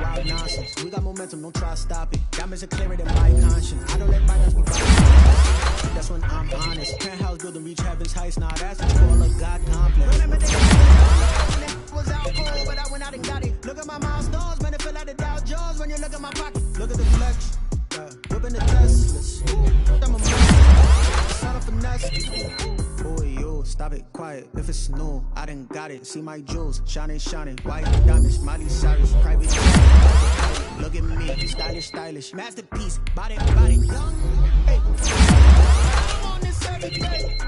wild nonsense. We got momentum, don't try to stop it. Diamonds are clearer than my conscience. I don't let bygones be bygones. That's when I'm honest. Penthouse building, reach heaven's heights. Now that's what you call a God complex. Remember the day was out cold, but I went out and got it. Look at my milestones, man, it feel like the Dow Jones when you look at my pocket. Look at the flex, whipping the Teslas. I'm a mess, son of finesse. Boy, yo, stop it, quiet. If it's snow, I done got it. See my jewels, shining, white diamonds, Miley Cyrus, private jet. Look at me, stylish, masterpiece, body, young. Hey, I'm on this every day.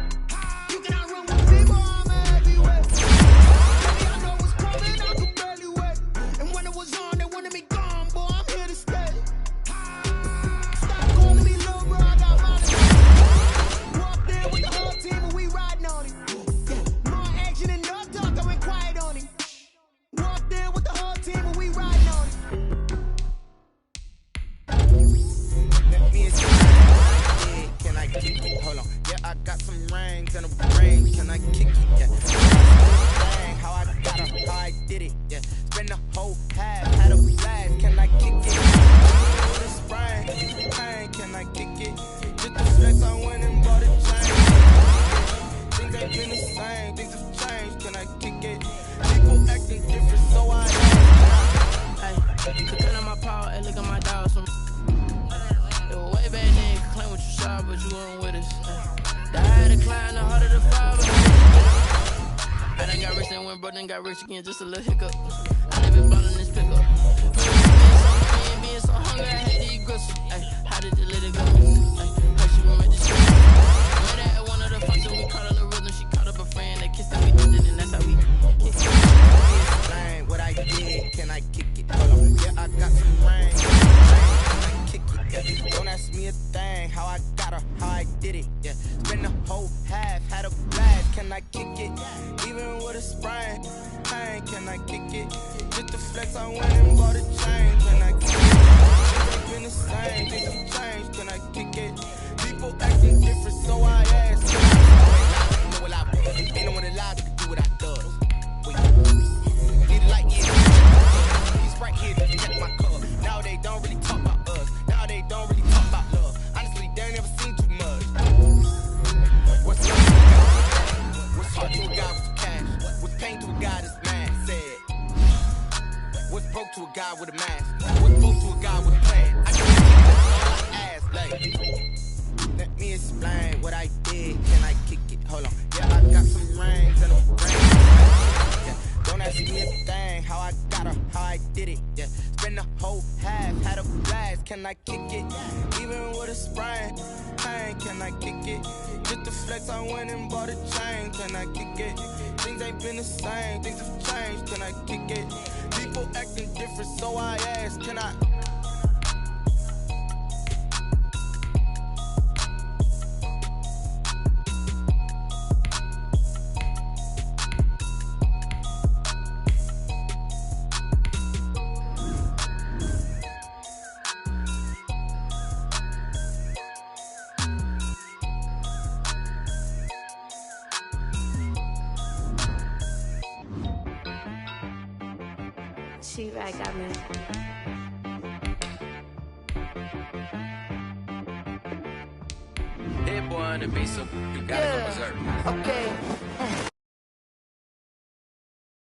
You cannot run with me, boy, I'm everywhere. Baby, I know what's coming, I could barely wait. And when it was on, they wanted me gone, boy, I'm here to stay. Stop calling me little bro, I got my walked in with the whole team and we riding on it. More action and no talk, I went quiet on him. Walked in with the whole team and we riding on it. Can I kick it? Hold on. Yeah, I got some rings and a ring. Can I kick it? Yeah. Dang, how I got it, how I did it. Yeah. Spend the whole half, had a blast. Can I kick it? With a spring. Dang, can I kick it? Just the flex, I went and bought a chain. Things ain't been the same. Things have changed. Can I kick it? People acting different, so I Hey, could cut on my power and look at my dogs from. It was way back then, could claim what you saw, but you weren't with us. The higher the climb, the harder the fall. I done got rich and went broke, then got rich again, just a little hiccup. I never bought in this pickup. Being so hungry, I hate to eat gristle. How did you let it go? How she gon' make this shit? Met her at one of the functions, we caught a little rhythm. She caught up a friend that kissed and we did it, and that's how we kick it. Explain what I did, can I kick it? Hold on, yeah, I got some rain. Can I kick it? Yeah. Don't ask me a thing, how I got her, how I did it. Yeah, spend the whole half, had a blast. Can I kick it? Even with a sprain, pain, can I kick it? Just the flex, I went and bought a chain. Can I kick it? Things ain't been the same, things have changed. Can I kick it? People acting different, so I asked. Ain't no one alive that can do what I do. Need a light, yeah. He's right here to check my car. Now they don't really talk about us. Now they don't really talk about love. Honestly, they ain't never seen too much. What's love to a guy? What's heart to a guy with cash? What's pain to a guy guy with a mask. What folks to a guy with a plan. I can't see all I ask, like. Let me explain what I did. Can I kick it? Hold on. Yeah, I got some rings and a ring. Yeah. Don't ask me a thing. How I got her, how I did it. Yeah. Spend the whole half, had a blast. Can I kick it? Even with a sprain. Hey, can I kick it? Just the flex, I went and bought a chain. Can I kick it? Things ain't been the same. Things have changed. Can I kick it? People acting different, so I ask, can I? She-Rag got me. Hit boy on the beat, so you gotta go berserk. Okay.